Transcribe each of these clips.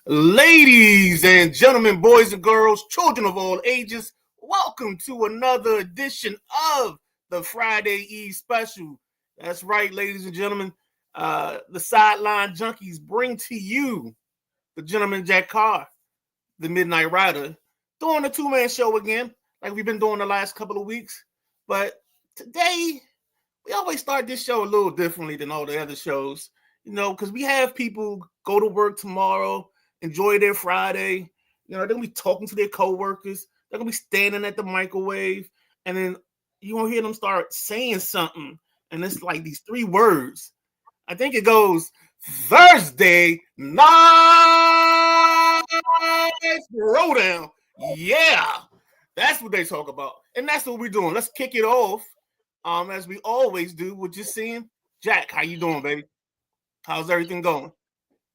Ladies and gentlemen, boys and girls, children of all ages, welcome to another edition of the Friday Eve special. That's right, ladies and gentlemen. The Sideline Junkies bring to you the gentleman Jack Carr, the Midnight Rider, doing a two-man show again, like we've been doing the last couple of weeks. But today, we always start this show a little differently than all the other shows, because we have people go to work tomorrow, enjoy their Friday. They're gonna be talking to their coworkers. They're gonna be standing at the microwave, and then you gonna hear them start saying something, and it's like these three words. I think it goes Thursday night Throwdown. Yeah, that's what they talk about, and that's what we're doing. Let's kick it off, as we always do. With just seeing Jack. How you doing, baby? How's everything going?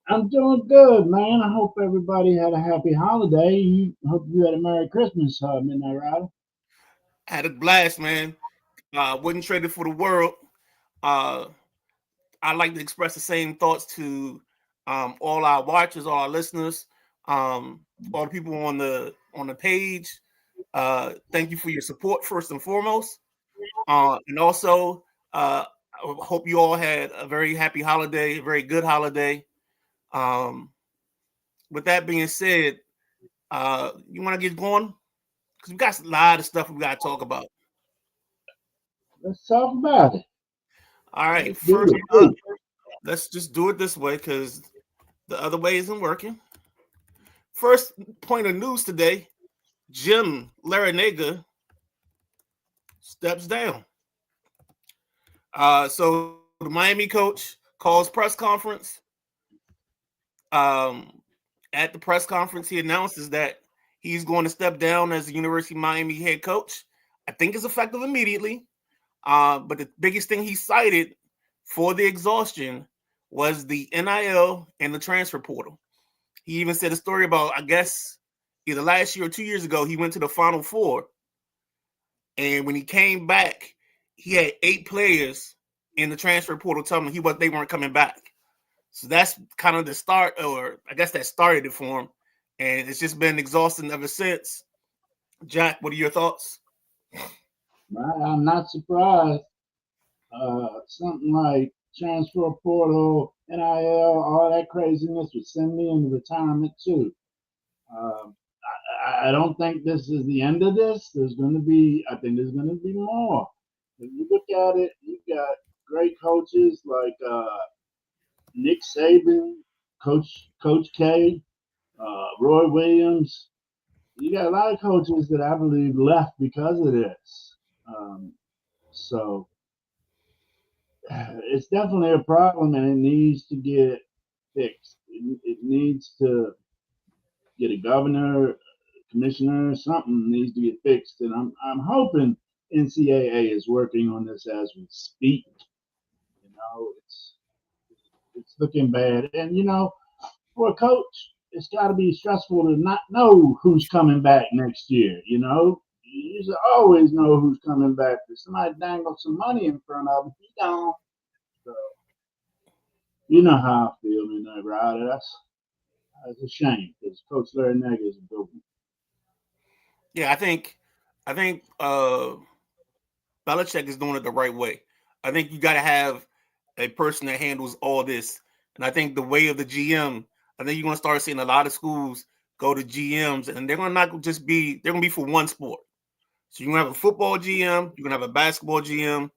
I'm doing good, man. I hope everybody had a happy holiday. Hope you had a Merry Christmas, Midnight Rider. Had a blast, man. Wouldn't trade it for the world. Uh, I like to express the same thoughts to all our watchers, all our listeners, all the people on the page. Thank you for your support first and foremost, and also I hope you all had a very happy holiday, a very good holiday. Um, with that being said, you want to get going because we got a lot of stuff we got to talk about. Let's talk about it. All right, Let's do first up, it. let's just do it this way because the other way isn't working. First point of news today: Jim Larinaga steps down. So the Miami coach calls press conference. Um, at the press conference, he announces that he's going to step down as the University of Miami head coach. I think it's effective immediately. But the biggest thing he cited for the exhaustion was the NIL and the transfer portal. He even said a story about, I guess, either last year or 2 years ago, he went to the Final Four. And when he came back, he had 8 players in the transfer portal telling him they weren't coming back. So that's kind of the start, or I guess that started it for him. And it's just been exhausting ever since. Jack, what are your thoughts? I'm not surprised. Something like transfer portal, NIL, all that craziness would send me into retirement too. Um, I don't think this is the end of this. I think there's going to be more. If you look at it, you got great coaches like Nick Saban, Coach K, Roy Williams. You got a lot of coaches that I believe left because of this. Um, so it's definitely a problem, and it needs to get fixed. It needs to get a governor, commissioner, something needs to get fixed, and I'm hoping NCAA is working on this as we speak. It's looking bad, and for a coach, it's got to be stressful to not know who's coming back next year. You should always know who's coming back. If somebody dangles some money in front of them, he gone. So you know how I feel in that ride. That's a shame because Coach Larry Nagel is a good one. Yeah, I think Belichick is doing it the right way. I think you got to have a person that handles all this, and I think the way of the GM. I think you're going to start seeing a lot of schools go to GMs, and they're going to not just be they're going to be for one sport. So you're going to have a football GM, you're going to have a basketball GM,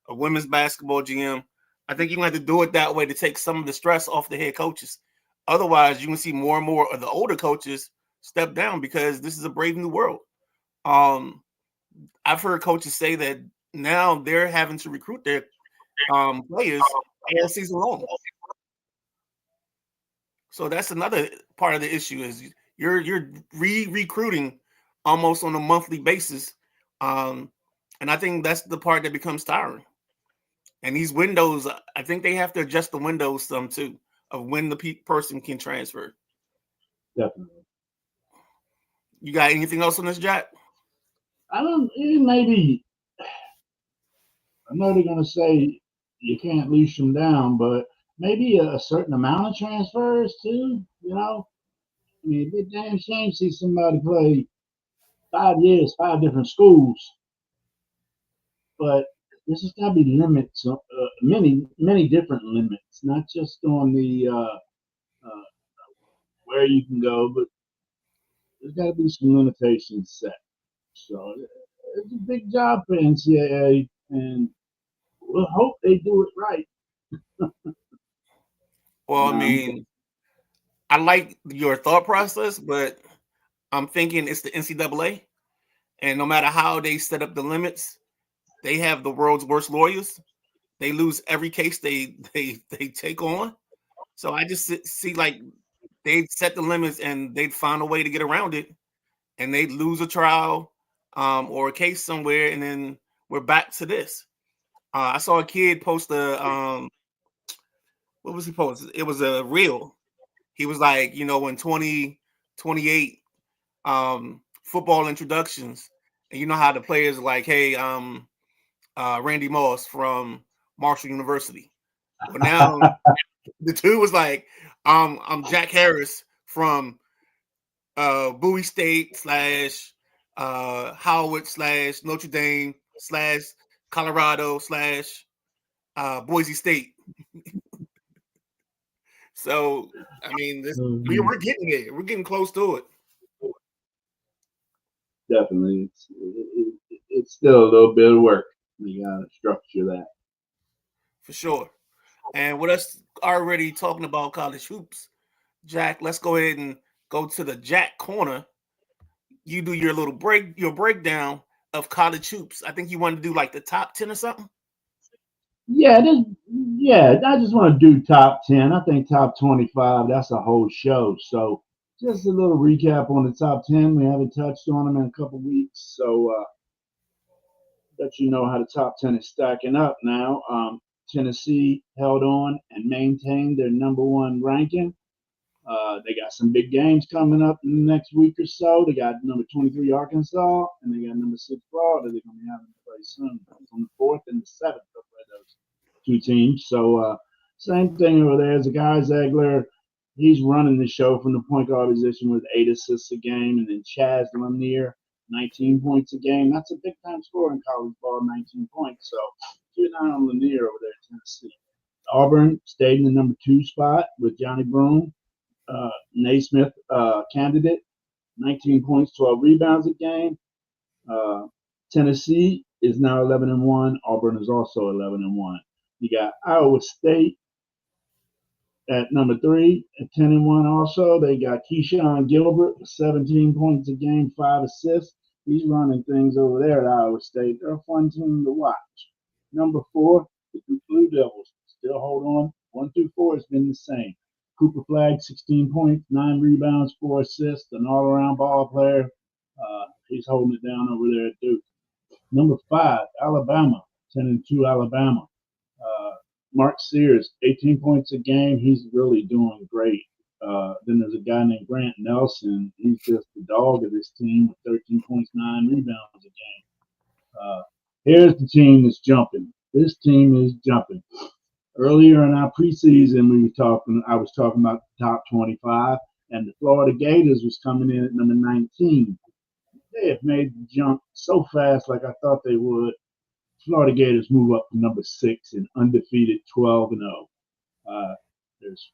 a women's basketball GM. I think you're going to have to do it that way to take some of the stress off the head coaches. Otherwise, you're going to see more and more of the older coaches step down because this is a brave new world. Um, I've heard coaches say that now they're having to recruit their players all season long. So that's another part of the issue is you're recruiting almost on a monthly basis, um, and I think that's the part that becomes tiring. And these windows, I think they have to adjust the windows some too of when the person can transfer. Definitely. You got anything else on this, Jack? I don't. Maybe I know they're gonna say you can't leash them down, but maybe a certain amount of transfers too. I mean, it'd be a damn shame to see somebody play 5 years, 5 different schools, but there's just got to be limits, many different limits, not just on the where you can go, but there's got to be some limitations set. So it's a big job for NCAA, and we'll hope they do it right. Well, I Now, mean, I like your thought process, but I'm thinking it's the NCAA, and no matter how they set up the limits, they have the world's worst lawyers. They lose every case they take on. So I just see like they'd set the limits and they'd find a way to get around it, and they'd lose a trial or a case somewhere, and then we're back to this. I saw a kid post a what was he posting? It was a reel. He was like, in 2028 football introductions, and you know how the players are like, hey, Randy Moss from Marshall University. Well, now the dude was like, I'm Jack Harris from Bowie State slash Howard slash Notre Dame slash Colorado slash Boise State. So I mean, we're getting there. We're getting close to it. definitely, it's still a little bit of work. You got to structure that. For sure. And with us already talking about college hoops, Jack, let's go ahead and go to the Jack corner. You do your breakdown of college hoops. I think you want to do like the top 10 or something. Yeah, yeah. I just want to do top 10. I think top 25. That's a whole show. So just a little recap on the top 10. We haven't touched on them in a couple weeks, so let you know how the top 10 is stacking up now. Tennessee held on and maintained their number one ranking. They got some big games coming up in the next week or so. They got number 23 Arkansas, and they got number 6 Florida. They're going to be having to play soon. It's on the 4th and the 7th. They'll play those two teams. So same thing over there. As a guy Zegler, he's running the show from the point guard position with 8 assists a game, and then Chaz Lanier, 19 points a game. That's a big time score in college ball, 19 points. So keep an eye on Lanier over there in Tennessee. Auburn stayed in the number 2 spot with Johnny Broome, Naismith candidate, 19 points, 12 rebounds a game. Uh, Tennessee is now 11-1. Auburn is also 11-1. You got Iowa State at number 3 at 10-1 also. They got Keyshawn Gilbert with 17 points a game, 5 assists. He's running things over there at Iowa State. They're a fun team to watch. Number 4, the Blue Devils still hold on. 1 through 4 has been the same. Cooper Flag, 16 points, 9 rebounds, 4 assists, an all-around ball player. He's holding it down over there at Duke. Number 5, Alabama, 10-2 Alabama. Mark Sears, 18 points a game. He's really doing great. Then there's a guy named Grant Nelson. He's just the dog of this team with 13 points, 9 rebounds a game. Here's the team that's jumping. This team is jumping. Earlier in our preseason, I was talking about the top 25, and the Florida Gators was coming in at number 19. They have made the jump so fast, like I thought they would. Florida Gators move up to number 6 and undefeated 12-0. There's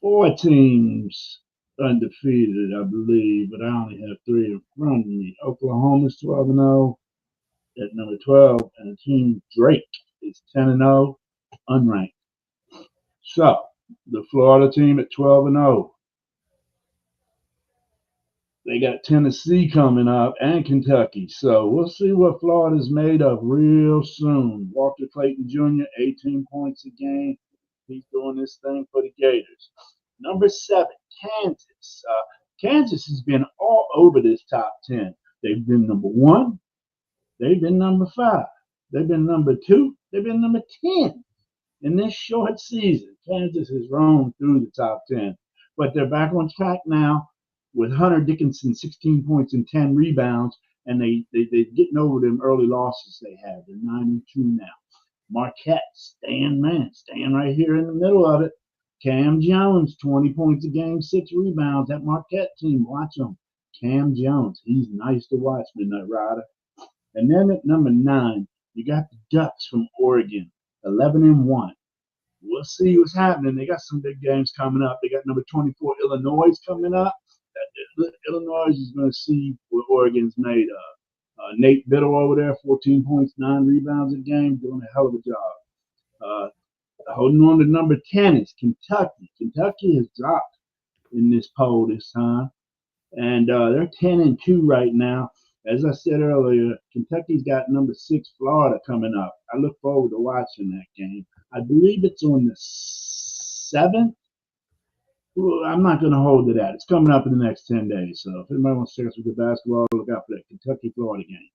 4 teams undefeated, I believe, but I only have 3 in front of me. Oklahoma's 12-0 at number 12, and the team Drake is 10-0, unranked. So the Florida team at 12-0. They got Tennessee coming up and Kentucky. So we'll see what Florida's made of real soon. Walter Clayton Jr., 18 points a game. He's doing this thing for the Gators. Number 7, Kansas. Kansas has been all over this top 10. They've been number 1. They've been number 5. They've been number 2. They've been number 10. In this short season, Kansas has roamed through the top 10. But they're back on track now with Hunter Dickinson, 16 points and 10 rebounds, and they're getting over them early losses they had. They're 9-2 now. Marquette, staying right here in the middle of it. Cam Jones, 20 points a game, 6 rebounds. That Marquette team, watch him. Cam Jones, he's nice to watch, Midnight Rider. And then at number 9, you got the Ducks from Oregon, 11-1. We'll see what's happening. They got some big games coming up. They got number 24 Illinois coming up. Illinois is going to see what Oregon's made of. Nate Biddle over there, 14 points, 9 rebounds a game, doing a hell of a job. Holding on to number 10 is Kentucky. Kentucky has dropped in this poll this time, and they're 10-2 right now. As I said earlier, Kentucky's got number 6 Florida coming up. I look forward to watching that game. I believe it's on the 7th. Well, I'm not going to hold to that. It's coming up in the next 10 days. So if anybody wants to check us with the basketball, look out for that Kentucky-Florida game.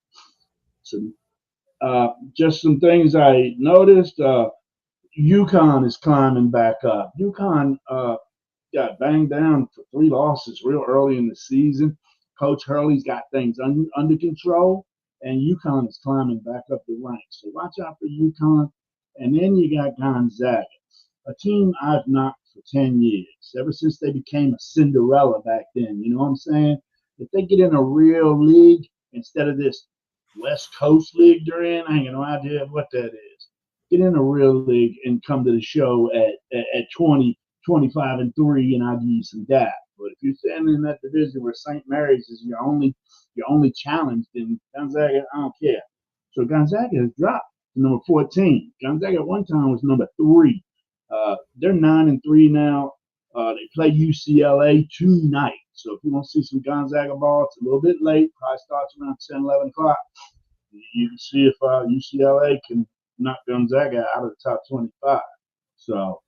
So just some things I noticed. UConn is climbing back up. UConn got banged down for 3 losses real early in the season. Coach Hurley's got things under control, and UConn is climbing back up the ranks. So watch out for UConn. And then you got Gonzaga, a team I've knocked for 10 years, ever since they became a Cinderella back then. You know what I'm saying? If they get in a real league instead of this West Coast league they're in, I ain't got no idea what that is. Get in a real league and come to the show at 20, 25-3, and I'll give you some dap. But if you're standing in that division where St. Mary's is your only challenge, then Gonzaga, I don't care. So Gonzaga has dropped to number 14. Gonzaga at one time was number 3. They're 9-3 now. They play UCLA tonight. So if you want to see some Gonzaga ball, it's a little bit late. Probably starts around 10, 11 o'clock. You can see if UCLA can knock Gonzaga out of the top 25. So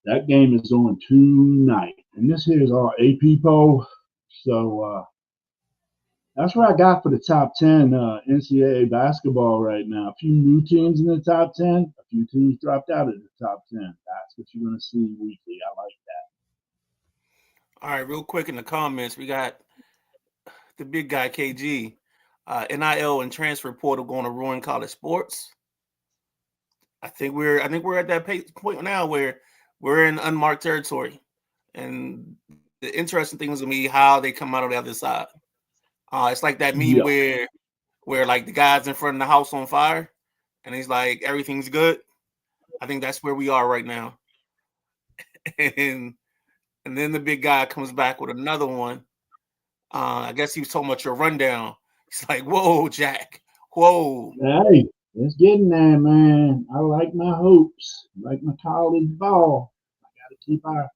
that game is on tonight. And this here is our AP poll. So that's what I got for the top 10 NCAA basketball right now. A few new teams in the top 10. A few teams dropped out of the top 10. That's what you're going to see weekly. I like that. All right, real quick in the comments, we got the big guy, KG. NIL and transfer portal going to ruin college sports. I think we're at that point now where we're in unmarked territory, and the interesting thing is going to be how they come out on the other side. It's like that meme where like the guy's in front of the house on fire, and he's like everything's good. I think that's where we are right now, and then the big guy comes back with another one. I guess he was talking about your rundown. He's like, "Whoa, Jack, whoa." Hey, it's getting there, man. I like my hoops, like my college ball. I got to keep our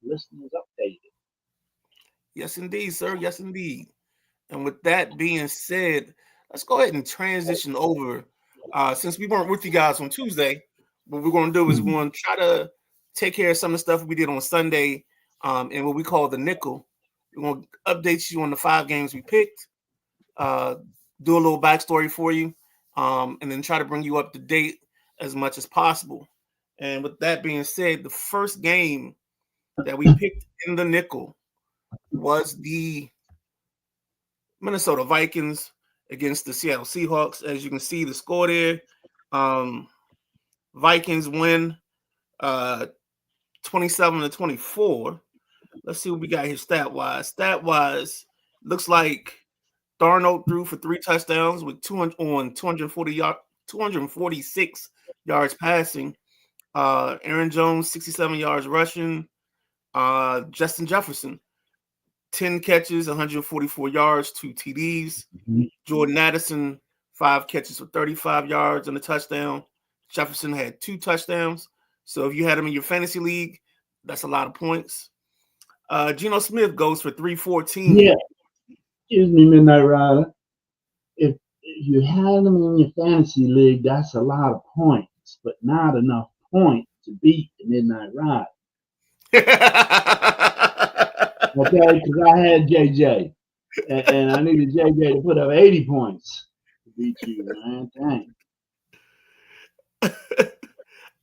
listeners updated. Yes, indeed, sir. Yes, indeed. And with that being said, let's go ahead and transition over. Since we weren't with you guys on Tuesday, what we're going to do is we're going to try to take care of some of the stuff we did on Sunday and what we call the nickel. We're going to update you on the 5 games we picked, do a little backstory for you, and then try to bring you up to date as much as possible. And with that being said, the first game that we picked in the nickel was the Minnesota Vikings against the Seattle Seahawks. As you can see, the score there, Vikings win 27-24. Let's see what we got here stat-wise. Stat-wise, looks like Darnold threw for 3 touchdowns with 246 yards passing. Aaron Jones, 67 yards rushing. Justin Jefferson, 10 catches, 144 yards, 2 TDs. Jordan Addison, 5 catches for 35 yards and a touchdown. Jefferson had 2 touchdowns. So if you had him in your fantasy league, that's a lot of points. Geno Smith goes for 314. Yeah. Excuse me, Midnight Rider. If you had them in your fantasy league, that's a lot of points, but not enough points to beat the Midnight Rider. Okay, because I had JJ, and I needed JJ to put up 80 points to beat you, man.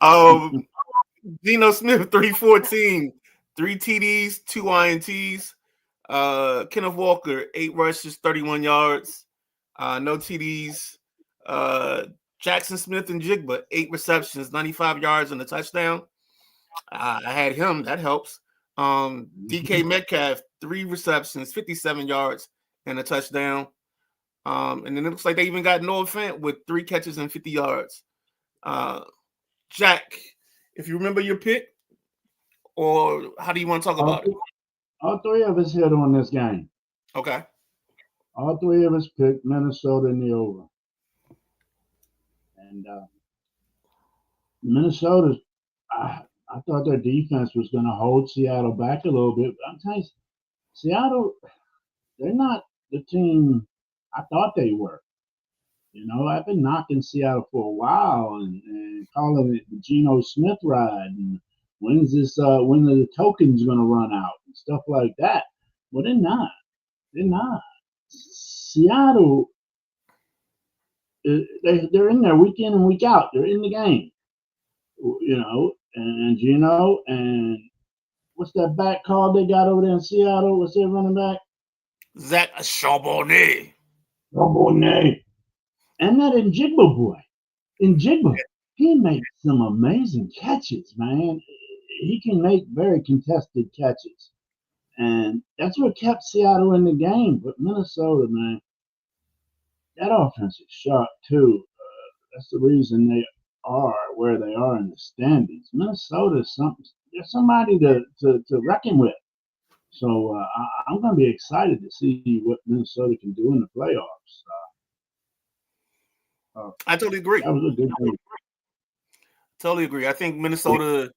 Dang. Geno Smith, 314, 3 TDs, 2 INTs. Kenneth Walker, 8 rushes, 31 yards, no TDs. Jackson Smith and Jigba, 8 receptions, 95 yards and a touchdown. I had him. That helps. DK Metcalf, 3 receptions, 57 yards, and a touchdown. And then it looks like they even got Noah Fant with 3 catches and 50 yards. Jack, if you remember your pick, or how do you want to talk about it? All 3 of us hit on this game. Okay. All 3 of us picked Minnesota in the over. And Minnesota, I thought their defense was going to hold Seattle back a little bit. But I'm telling you, Seattle, they're not the team I thought they were. You know, I've been knocking Seattle for a while and calling it the Geno Smith ride. And when are the tokens going to run out and stuff like that? Well, they're not. They're not. Seattle, they're in there week in and week out. They're in the game. You know, and Geno and what's that back called they got over there in Seattle? What's their running back? Zach Charbonnet. And that Njigba boy. Njigba, he makes some amazing catches, man. He can make very contested catches. And that's what kept Seattle in the game. But Minnesota, man, that offense is sharp too. That's the reason they are where they are in the standings. Minnesota is there's somebody to reckon with. So I'm going to be excited to see what Minnesota can do in the playoffs. I totally agree. That was a good game. Totally agree. I think Minnesota,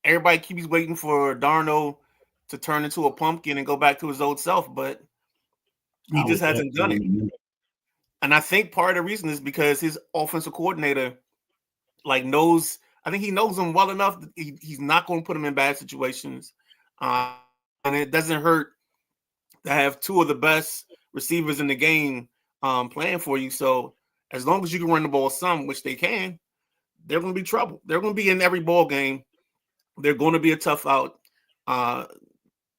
everybody keeps waiting for Darno to turn into a pumpkin and go back to his old self, but he just hasn't done it. And I think part of the reason is because his offensive coordinator, knows. I think he knows him well enough. He's not going to put him in bad situations, and it doesn't hurt to have 2 of the best receivers in the game playing for you. So as long as you can run the ball some, which they can, they're going to be trouble. They're going to be in every ball game. They're going to be a tough out.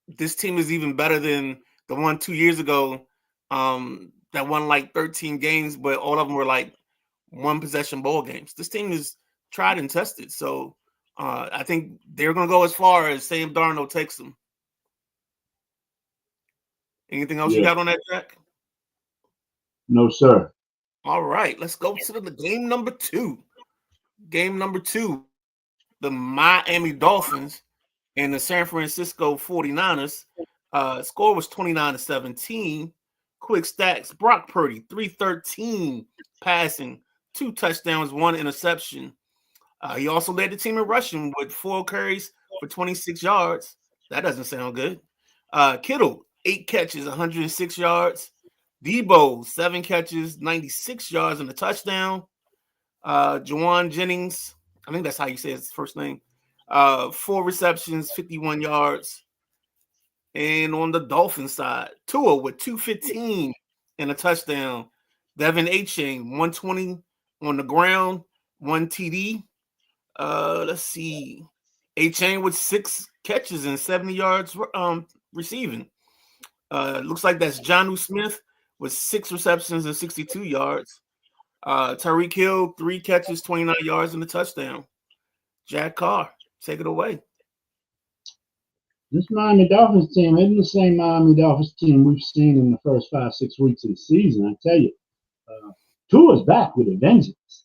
This team is even better than the one 2 years ago that won 13 games, but all of them were 1 possession ball games. This team is tried and tested. So I think they're going to go as far as Sam Darnold takes them. Anything else you got on that, Jack? No, sir. All right, let's go to the game number 2. Game number 2, the Miami Dolphins and the San Francisco 49ers. Score was 29-17. Quick stats: Brock Purdy, 313 passing, 2 touchdowns, 1 interception. He also led the team in rushing with 4 carries for 26 yards. That doesn't sound good. Kittle, 8 catches, 106 yards. Debo, 7 catches, 96 yards and a touchdown. Juwan Jennings, I think that's how you say his first name. 4 receptions, 51 yards. And on the Dolphins side, Tua with 215 and a touchdown. Devin Achane, 120 on the ground, 1 TD. Let's see. Achane with 6 catches and 70 yards receiving. Looks like that's Jonnu Smith with 6 receptions and 62 yards. Tyreek Hill, 3 catches, 29 yards and a touchdown. Jack Carr, take it away. This Miami Dolphins team isn't the same Miami Dolphins team we've seen in the first 5-6 weeks of the season. I tell you, Tua's back with a vengeance.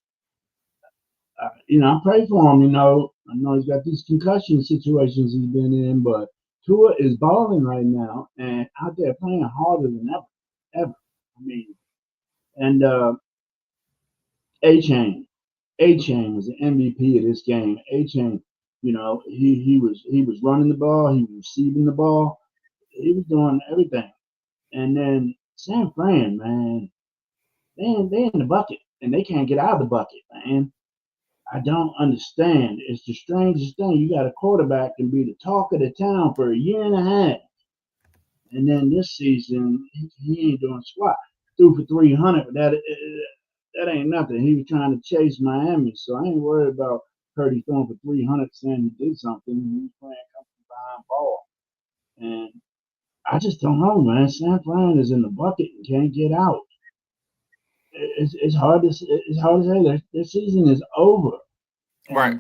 I pray for him. I know he's got these concussion situations he's been in, but Tua is balling right now and out there playing harder than ever. I mean, and Achane was the MVP of this game. Achane, he was running the ball, he was receiving the ball, he was doing everything. And then San Fran, man, they in the bucket and they can't get out of the bucket, man. I don't understand. It's the strangest thing. You got a quarterback can be the talk of the town for a year and a half, and then this season he ain't doing squat. Threw for 300, but that ain't nothing. He was trying to chase Miami, so I ain't worried about Purdy throwing for 300 saying he did something. He was playing coming behind ball, and I just don't know, man. San Fran is in the bucket and can't get out. It's hard to say their season is over. Right.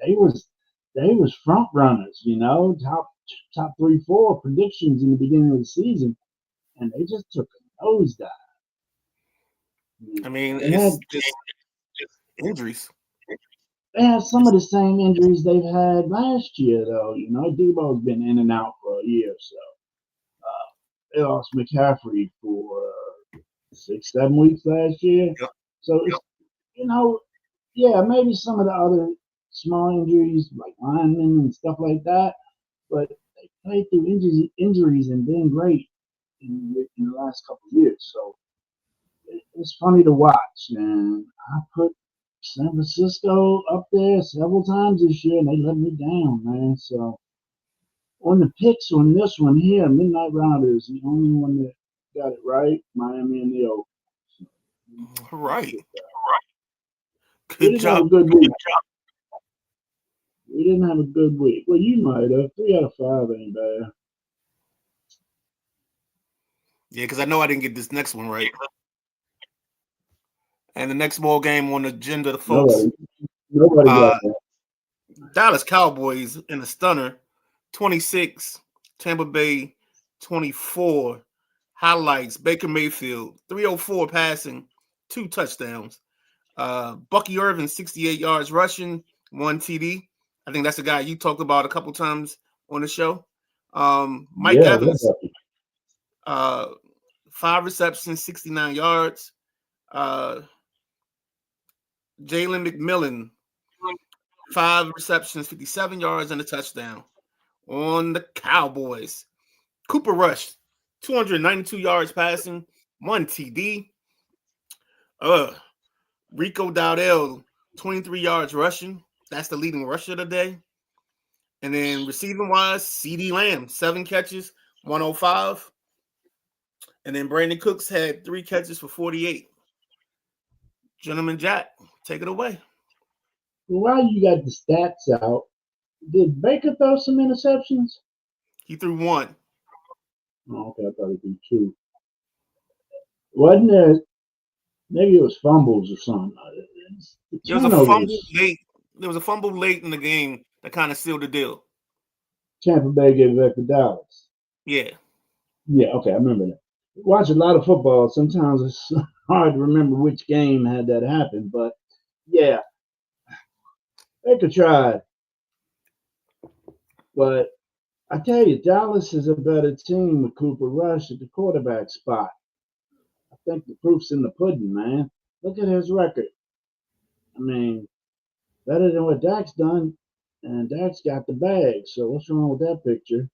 they was front runners, top 3, 4 predictions in the beginning of the season, and they just took a nosedive. I mean, They had it's injuries. they have some of the same injuries they've had last year, though. Debo's been in and out for a year, so they lost McCaffrey for 6, 7 weeks last year. Yep. So it's yeah, maybe some of the other small injuries like linemen and stuff like that, but they played through injuries and been great in the last couple of years. So it's funny to watch, and I put San Francisco up there several times this year, and they let me down, man. So on the picks on this one here, Midnight Riders, the only one that got it right, Miami and the Oak. Right. We Good didn't have a job. good week. We didn't have a good week. Well, you might have. 3 out of 5 ain't bad. Yeah, because I know I didn't get this next one right. And the next ball game on the agenda, folks. Nobody got that. Dallas Cowboys in a stunner, 26, Tampa Bay 24. Highlights: Baker Mayfield 304 passing, 2 touchdowns. Bucky Irvin 68 yards rushing, 1 TD. I think that's the guy you talked about a couple times on the show. Mike Evans, 5 receptions, 69 yards. Jalen McMillan, 5 receptions, 57 yards, and a touchdown. On the Cowboys, Cooper Rush, 292 yards passing, 1 TD. Rico Dowdell, 23 yards rushing. That's the leading rusher today. And then receiving wise, CD Lamb, 7 catches, 105. And then Brandon Cooks had 3 catches for 48. Gentleman Jack, take it away. While you got the stats out, did Baker throw some interceptions? He threw 1. Oh, okay, I thought he threw 2. Wasn't there? Maybe it was fumbles or something. There was a fumble late. There was a fumble late in the game that kind of sealed the deal. Tampa Bay gave it back to Dallas. Yeah. Yeah, okay, I remember that. Watch a lot of football. Sometimes it's hard to remember which game had that happen, but yeah, Baker tried. But I tell you, Dallas is a better team with Cooper Rush at the quarterback spot. I think the proof's in the pudding, man. Look at his record. I mean, better than what Dak's done, and Dak's got the bag. So what's wrong with that picture?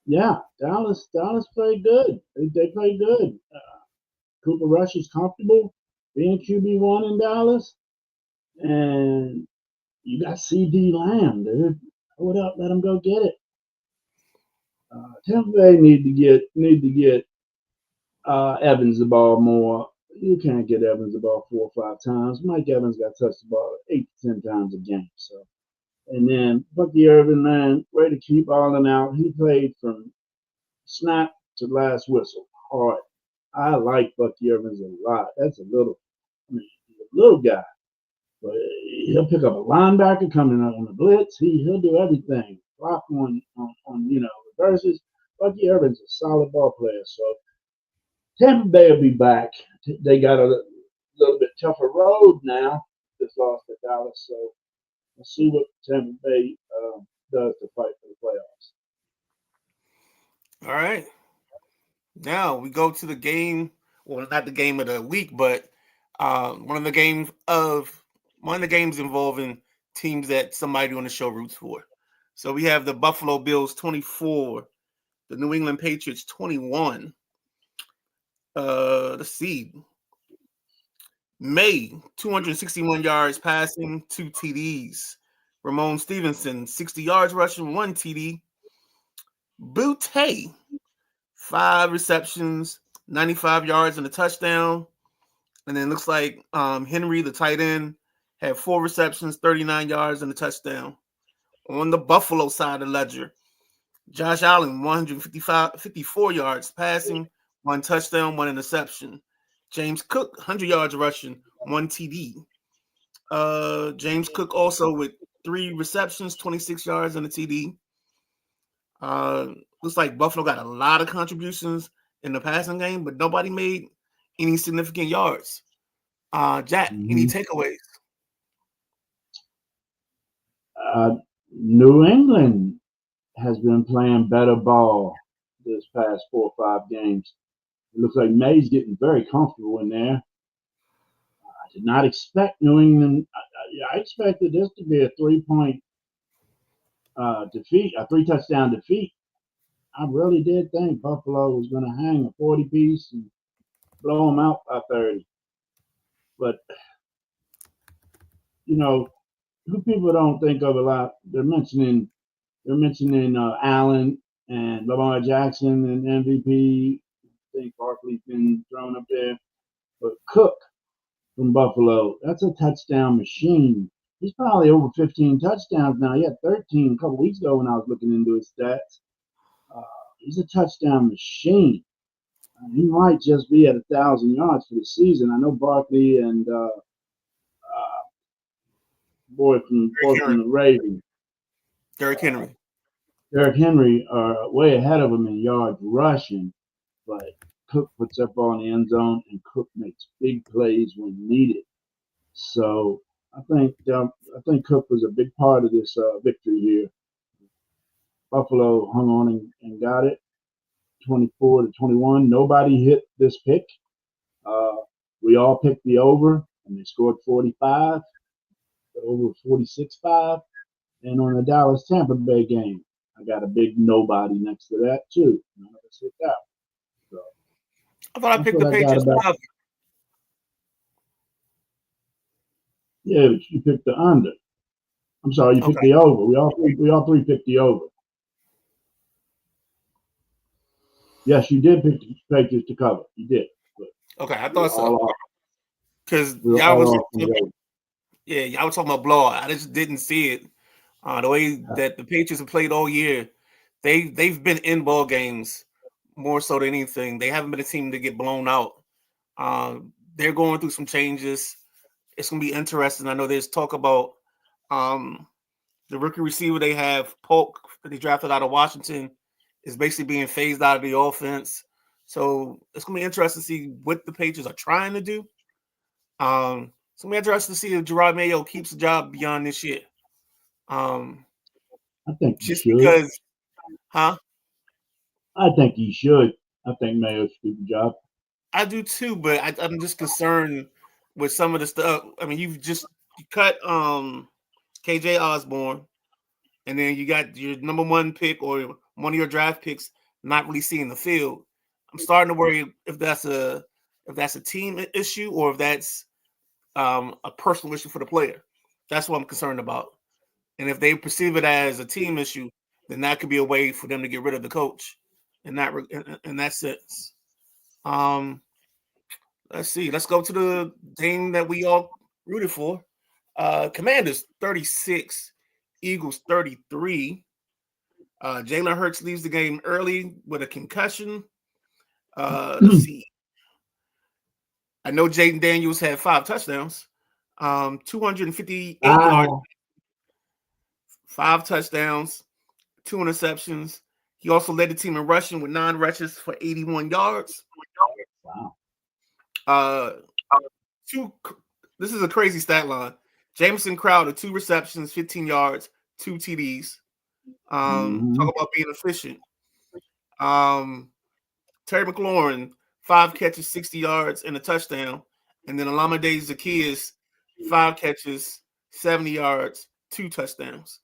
Yeah, Dallas played good. They played good. Cooper Rush is comfortable being QB1 in Dallas, and you got CD Lamb, dude. Hold up, let him go get it. Tampa Bay need to get Evans the ball more. You can't get Evans the ball 4 or 5 times. Mike Evans got touched the ball 8 to 10 times a game. So, and then Bucky Irvin, man, way to keep balling out. He played from snap to last whistle hard. I like Bucky Irvin a lot. That's a little guy, but he'll pick up a linebacker coming out on the blitz. He'll do everything. Block on reverses. Bucky Irvin's a solid ball player. So Tampa Bay will be back. They got a little bit tougher road now. Just lost to Dallas, so we'll see what Tampa Bay does to fight for the playoffs. All right. Now we go to the game. Well, not the game of the week, but one of the games involving teams that somebody on the show roots for. So we have the Buffalo Bills 24, the New England Patriots 21. Let's see. May, 261 yards passing, 2 TDs. Ramon Stevenson, 60 yards rushing, 1 TD. Boutte, 5 receptions, 95 yards and a touchdown. And then it looks like Henry, the tight end, had 4 receptions, 39 yards and a touchdown. On the Buffalo side of the ledger, Josh Allen, 54 yards passing, 1 touchdown, 1 interception. James Cook, 100 yards rushing, 1 TD. James Cook also with 3 receptions, 26 yards, and a TD. Looks like Buffalo got a lot of contributions in the passing game, but nobody made any significant yards. Jack, any takeaways? New England has been playing better ball this past 4 or 5 games. It looks like May's getting very comfortable in there. I did not expect New England. I expected this to be a 3-point defeat, a 3-touchdown defeat. I really did think Buffalo was going to hang a 40 piece and blow them out by 30. But, who people don't think of a lot, they're mentioning Allen and Lamar Jackson and MVP. I think Barkley's been thrown up there. But Cook from Buffalo, that's a touchdown machine. He's probably over 15 touchdowns now. He had 13 a couple weeks ago when I was looking into his stats. He's a touchdown machine. He might just be at 1,000 yards for the season. I know Barkley and boy from the Ravens, Derrick Henry. Derrick Henry are way ahead of him in yards rushing, but Cook puts that ball in the end zone, and Cook makes big plays when needed. So I think Cook was a big part of this victory here. Buffalo hung on and got it, 24-21. Nobody hit this pick. We all picked the over, and they scored 45. The over 46.5. And on the Dallas Tampa Bay game, I got a big nobody next to that too. None of us hit that. So I thought I picked the Patriots to cover. Yeah, but you picked the under. I'm sorry, you picked the over. We all three picked the over. Yes, you did pick the Patriots to cover. You did. Okay, I thought so. Because y'all was talking about blowout. I just didn't see it. The way that the Patriots have played all year, they've been in ball games more so than anything. They haven't been a team to get blown out. They're going through some changes. It's going to be interesting. I know there's talk about the rookie receiver they have, Polk, that they drafted out of Washington, is basically being phased out of the offense. So it's going to be interesting to see what the Patriots are trying to do. It's going to be interesting to see if Gerard Mayo keeps the job beyond this year. I think just he should. Because, I think he should. I think Mayo should do the job. I do too, but I'm just concerned with some of the stuff. I mean, you cut KJ Osborne, and then you got your number 1 pick or one of your draft picks not really seeing the field. I'm starting to worry if that's a team issue or if that's a personal issue for the player. That's what I'm concerned about. And if they perceive it as a team issue, then that could be a way for them to get rid of the coach in that sense. Let's see. Let's go to the game that we all rooted for. Commanders 36, Eagles 33. Jalen Hurts leaves the game early with a concussion. Let's see. I know Jaden Daniels had 5 touchdowns, 258 yards, 5 touchdowns, 2 interceptions. He also led the team in rushing with 9 rushes for 81 yards. Wow. This is a crazy stat line. Jamison Crowder, 2 receptions, 15 yards, 2 TDs. Talk about being efficient. Terry McLaurin, 5 catches, 60 yards, and a touchdown. And then Olamide Zaccheaus, 5 catches, 70 yards, 2 touchdowns.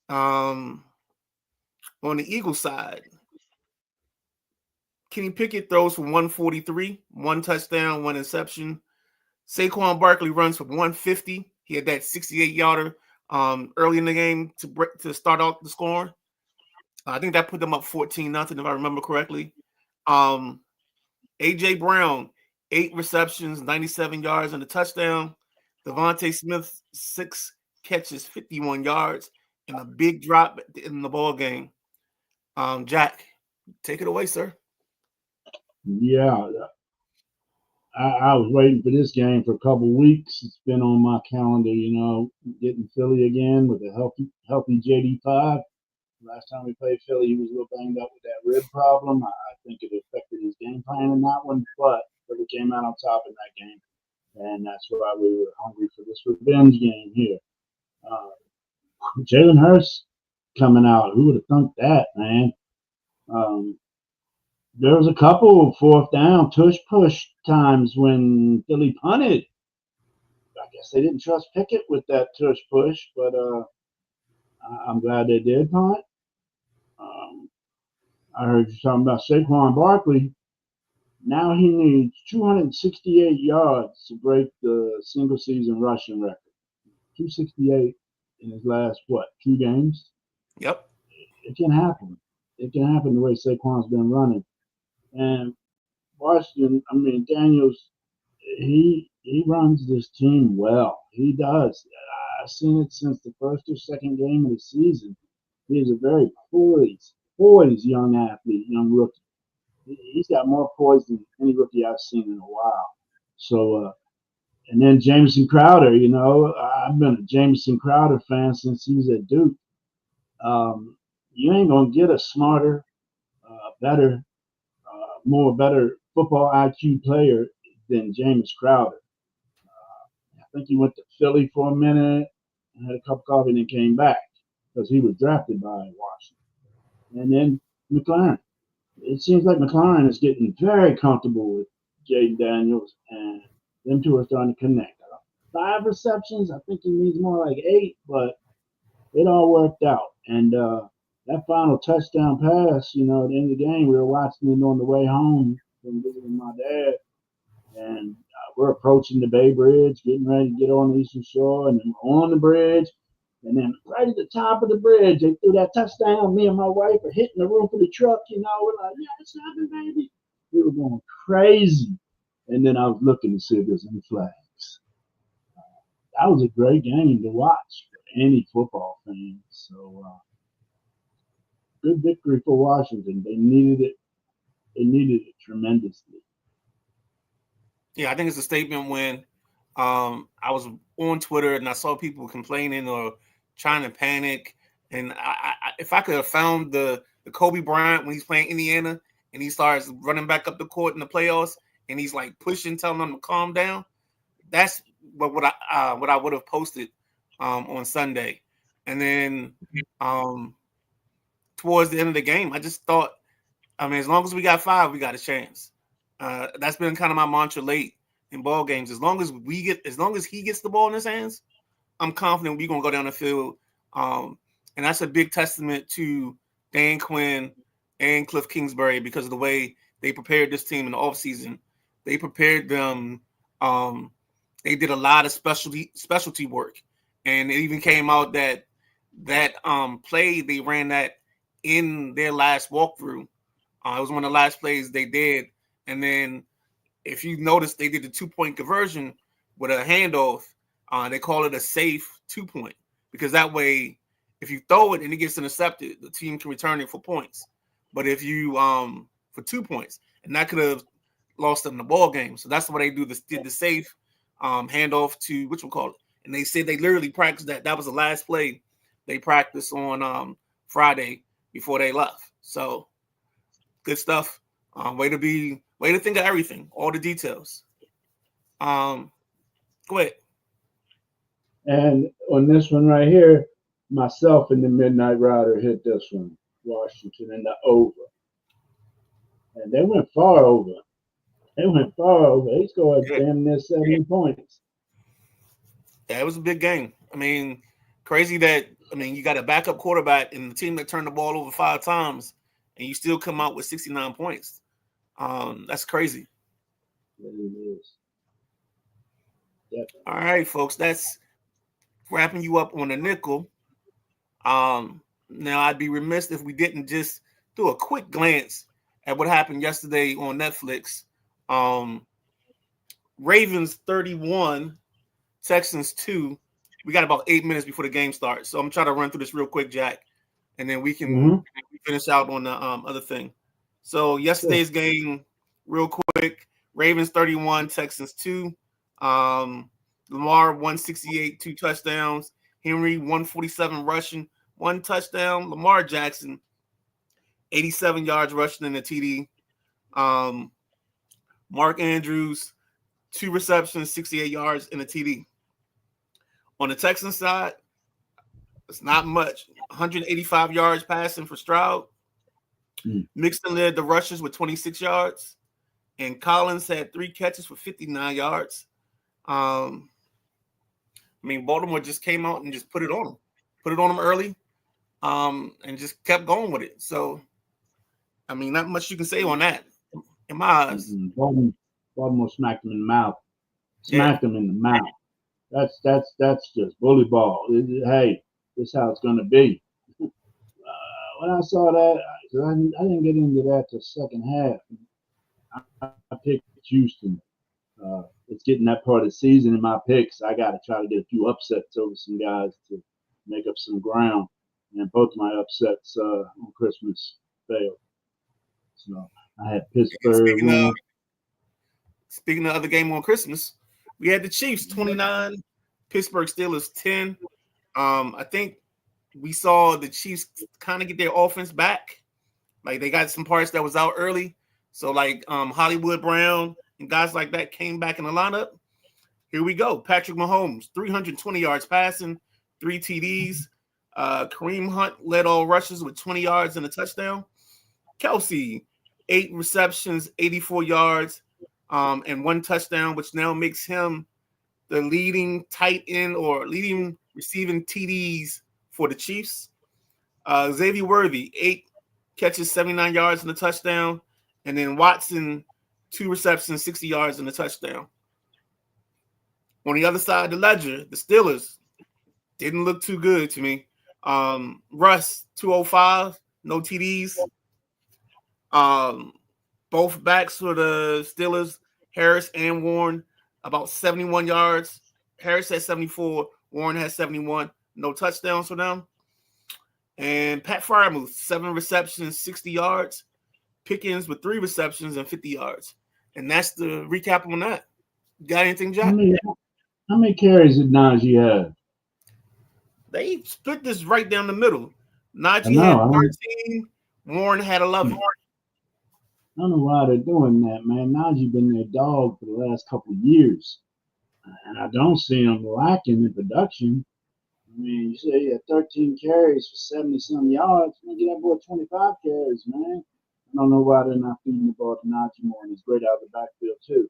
On the Eagles side, Kenny Pickett throws for 143, 1 touchdown, 1 interception. Saquon Barkley runs for 150. He had that 68-yarder early in the game to start off the scoring. I think that put them up 14-0, if I remember correctly. A.J. Brown, 8 receptions, 97 yards, and a touchdown. Devontae Smith, 6 catches, 51 yards, and a big drop in the ball game. Jack, take it away, sir. Yeah. I was waiting for this game for a couple weeks. It's been on my calendar, getting Philly again with a healthy JD5. Last time we played Philly, he was a little banged up with that rib problem. I think it affected his game plan in that one, but Philly came out on top in that game, and that's why we were hungry for this revenge game here. Uh, Jalen Hurts coming out. Who would have thunk that, man? Um, there was a couple of fourth down tush push times when Philly punted. I guess they didn't trust Pickett with that tush push, but I'm glad they did punt. Um, I heard you talking about Saquon Barkley. Now he needs 268 yards to break the single season rushing record. 268 in his last, two games? Yep. It can happen. It can happen the way Saquon's been running. And Washington, Daniels, he runs this team well. He does. I've seen it since the first or second game of the season. He is a very poised young athlete, young rookie. He's got more poise than any rookie I've seen in a while. So, and then Jamison Crowder, I've been a Jamison Crowder fan since he was at Duke. You ain't gonna get a smarter, better, better football IQ player than James Crowder. I think he went to Philly for a minute and had a cup of coffee and then came back because he was drafted by Washington. And then McLaren. It seems like McLaren is getting very comfortable with Jaden Daniels, and them two are starting to connect. 5 receptions, I think he needs more like 8, but it all worked out. And that final touchdown pass, at the end of the game, we were watching it on the way home from visiting my dad, and we're approaching the Bay Bridge, getting ready to get on the Eastern Shore, and then on the bridge. And then right at the top of the bridge, they threw that touchdown. Me and my wife are hitting the roof of the truck. We're like, yeah, it's happening, baby. We were going crazy. And then I was looking to see if there's any flags. That was a great game to watch for any football fan. So good victory for Washington. They needed it. They needed it tremendously. Yeah, I think it's a statement when I was on Twitter and I saw people complaining or trying to panic. And if I could have found the Kobe Bryant when he's playing Indiana and he starts running back up the court in the playoffs and he's like pushing, telling them to calm down, that's what I would have posted on Sunday. And then towards the end of the game, I just thought, as long as we got 5, we got a chance. That's been kind of my mantra late in ball games. As long as he gets the ball in his hands, I'm confident we're gonna go down the field. And that's a big testament to Dan Quinn and Cliff Kingsbury because of the way they prepared this team in the offseason. They prepared them. They did a lot of specialty work, and it even came out that play they ran that in their last walkthrough. It was one of the last plays they did, and then if you notice, they did the 2-point conversion with a handoff. They call it a safe 2-point because that way, if you throw it and it gets intercepted, the team can return it for points. But if you for 2 points, and that could have lost them the ball game. So that's why they did the safe handoff to which we'll call it. And they said they literally practiced that. That was the last play they practiced on Friday before they left. So good stuff. Way to think of everything, all the details. Go ahead. And on this one right here, myself and the Midnight Rider hit this one, Washington in the over. And they went far over. They scored damn near 70 points. Yeah, it was a big game. Crazy that you got a backup quarterback and the team that turned the ball over 5 times, and you still come out with 69 points. That's crazy. It is. All right, folks, that's wrapping you up on the nickel. Now I'd be remiss if we didn't just do a quick glance at what happened yesterday on Netflix. Ravens 31, Texans 2. We got about 8 minutes before the game starts, so I'm trying to run through this real quick, Jack, and then we can finish out on the other thing. So yesterday's game, real quick, Ravens 31, Texans 2. Lamar 168, 2 touchdowns. Henry 147 rushing, 1 touchdown. Lamar Jackson 87 yards rushing in the TD. Mark Andrews 2 receptions, 68 yards in the TD. On the Texans side, it's not much. 185 yards passing for Stroud. Mixon led the rushes with 26 yards. And Collins had 3 catches for 59 yards. I mean, Baltimore just came out and just put it on them early, and just kept going with it. So, I mean, not much you can say on that, in my eyes. Baltimore smacked him in the mouth. Smacked him in the mouth. That's just bully ball. Hey, this is how it's going to be. When I saw that, I didn't get into that till second half. I picked Houston. It's getting that part of the season in my picks. I got to try to get a few upsets over some guys to make up some ground. And both my upsets on Christmas failed. So I had Pittsburgh winning. Speaking of the other game on Christmas, we had the Chiefs 29, Pittsburgh Steelers 10. I think we saw the Chiefs kind of get their offense back. Like, they got some parts that was out early. So, like, Hollywood Brown and guys like that came back in the lineup. Here we go. Patrick Mahomes, 320 yards passing, 3 TDs. Kareem Hunt led all rushes with 20 yards and a touchdown. Kelsey, 8 receptions, 84 yards, and 1 touchdown, which now makes him the leading tight end or leading receiving TDs for the Chiefs. Xavier Worthy, 8 catches, 79 yards and a touchdown. And then Watson, 2 receptions, 60 yards and a touchdown. On the other side of the ledger, the Steelers didn't look too good to me. Russ, 205, no TDs. Both backs for the Steelers, Harris and Warren, about 71 yards. Harris had 74, Warren had 71, no touchdowns for them. And Pat Freiermuth, 7 receptions, 60 yards. Pickens with 3 receptions and 50 yards. And that's the recap on that. Got anything, Jack? How many carries did Najee have? They split this right down the middle. Najee had 13, Warren had 11. I don't know why they're doing that, man. Najee been their dog for the last couple of years. And I don't see him lacking in production. I mean, you say he had 13 carries for 70-some yards. Man, get that boy 25 carries, man. I don't know why they're not feeding the ball to Najee more, and he's great out of the backfield, too.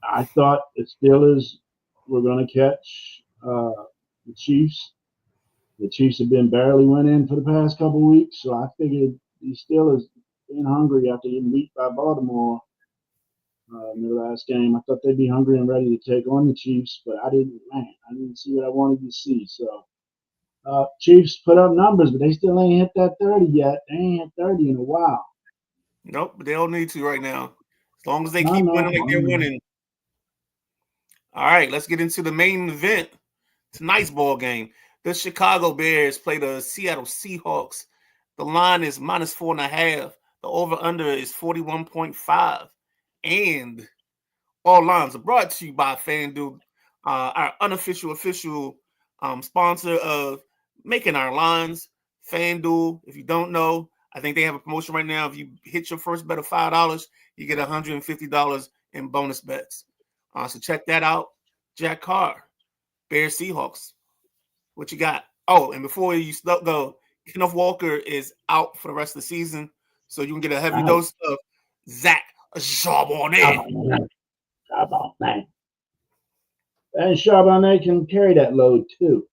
I thought the Steelers were going to catch the Chiefs. The Chiefs have been barely winning for the past couple of weeks, so I figured the Steelers being hungry after getting beat by Baltimore in their last game, I thought they'd be hungry and ready to take on the Chiefs, but I didn't see what I wanted to see. So Chiefs put up numbers, but they still ain't hit that 30 yet. They ain't hit 30 in a while. Nope, but they don't need to right now. As long as they keep winning like they're winning. All right, let's get into the main event. Tonight's ball game. The Chicago Bears play the Seattle Seahawks. The line is -4.5. The over-under is 41.5. And all lines are brought to you by FanDuel, our unofficial official sponsor of making our lines. FanDuel, if you don't know, I think they have a promotion right now. If you hit your first bet of $5, you get $150 in bonus bets. So check that out. Jack Carr, Bears Seahawks. What you got? Oh, and before you go, Kenneth Walker is out for the rest of the season, so you can get a heavy dose of Zach Charbonnet. Charbonnet. And Charbonnet can carry that load too.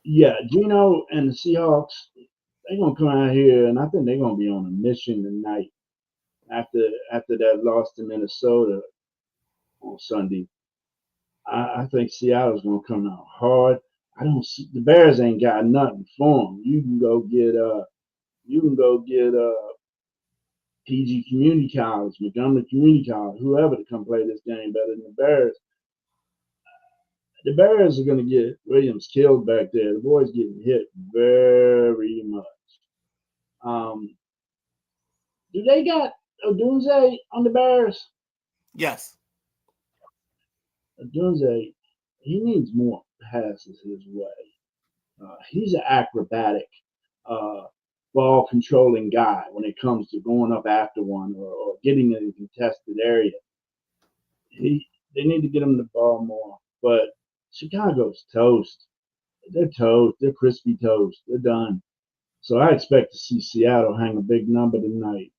Yeah, Gino and the Seahawks, they're gonna come out here, and I think they're gonna be on a mission tonight after that loss to Minnesota on Sunday. I think Seattle's gonna come out hard. I don't see the Bears ain't got nothing for them. You can go get PG Community College, Montgomery Community College, whoever to come play this game better than the Bears. The Bears are going to get Williams killed back there. The boy's getting hit very much. Do they got Odunze on the Bears? Yes. Odunze, he needs more passes his way. He's an acrobatic uh, ball controlling guy when it comes to going up after one or getting in a contested area. They need to get him the ball more. But Chicago's toast. They're toast. They're crispy toast. They're done. So I expect to see Seattle hang a big number tonight.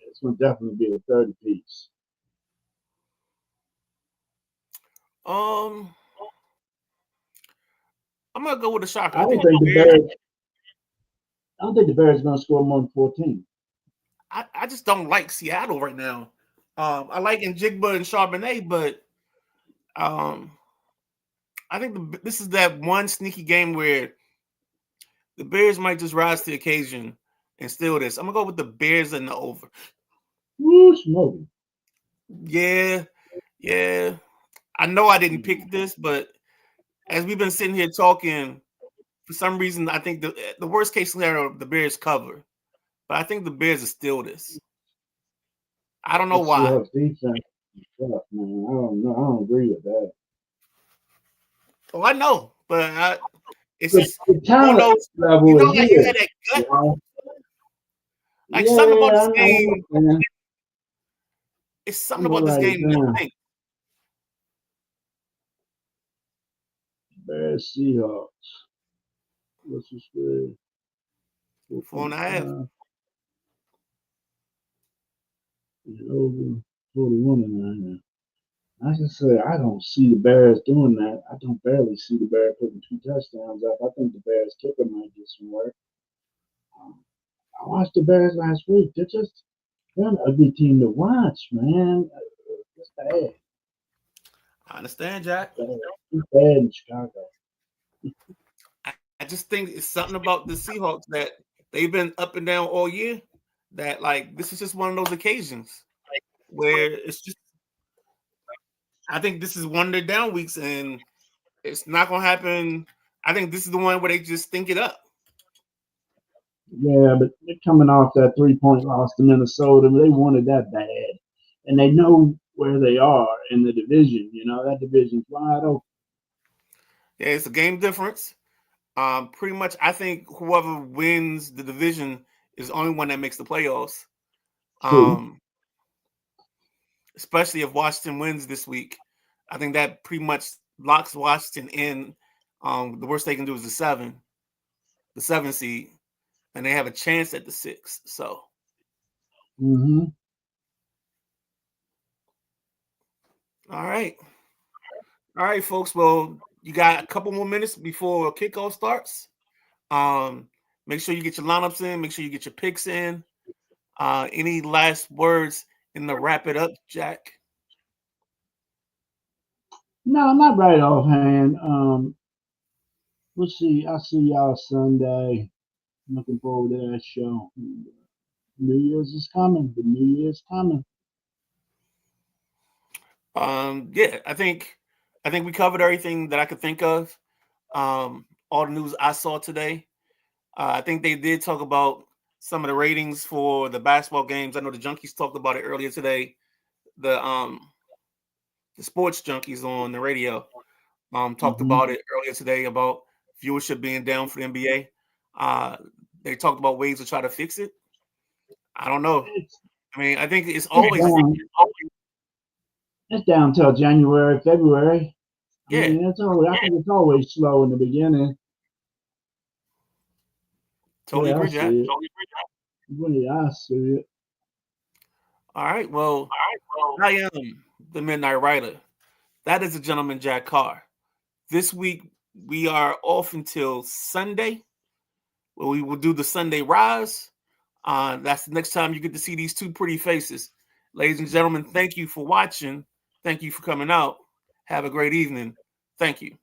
It's going to definitely be a 30 piece. I'm gonna go with a shocker. I don't think the Bears are going to score more than 14. I just don't like Seattle right now. I like Njigba and Charbonnet, but I think this is that one sneaky game where the Bears might just rise to the occasion and steal this. I'm gonna go with the Bears and the over. Woo, smoking. Yeah. I know I didn't pick this, but as we've been sitting here talking, for some reason, I think the worst case scenario, the Bears cover. But I think the Bears will steal this. I don't know why. Seahawks defense is tough, man. I don't know. I don't agree with that. Oh, I know, but it's The just talent those, level you know, is like here. you had that gut. Yeah. Like something about this I game. understand. It's something about this game that I think. Bears Seahawks. What's the spread? 4.5. Over 41.5. I just say I don't see the Bears doing that. I don't barely see the Bears putting 2 touchdowns up. I think the Bears kicker might get some work. I watched the Bears last week. They're an ugly team to watch, man. It's bad. I understand, Jack. It's bad in Chicago. I just think it's something about the Seahawks that they've been up and down all year. That like this is just one of those occasions where it's just. I think this is one of their down weeks, and it's not gonna happen. I think this is the one where they just think it up. Yeah, but they're coming off that 3-point loss to Minnesota. They wanted that bad, and they know where they are in the division. You know that division's wide open. Yeah, it's a game difference. Pretty much, I think whoever wins the division is the only one that makes the playoffs. Especially if Washington wins this week, I think that pretty much locks Washington in. The worst they can do is the 7 seed, and they have a chance at the 6. So, Mm-hmm. All right, folks. Well, you got a couple more minutes before kickoff starts. Make sure you get your lineups in. Make sure you get your picks in. Any last words in the wrap it up, Jack? No, not right offhand. We'll see. I'll see y'all Sunday. I'm looking forward to that show. New Year's is coming. The New Year's coming. Yeah, I think we covered everything that I could think of. All the news I saw today. I think they did talk about some of the ratings for the basketball games. I know the Junkies talked about it earlier today. The sports junkies on the radio talked about it earlier today about viewership being down for the NBA. They talked about ways to try to fix it. I don't know. I mean, I think it's always down till January, February. Yeah. I mean, I think it's always slow in the beginning. Totally agree, Jack. I see it. All right. Well, I am the Midnight Rider. That is the gentleman, Jack Carr. This week, we are off until Sunday, where we will do the Sunday Rise. That's the next time you get to see these two pretty faces. Ladies and gentlemen, thank you for watching. Thank you for coming out. Have a great evening. Thank you.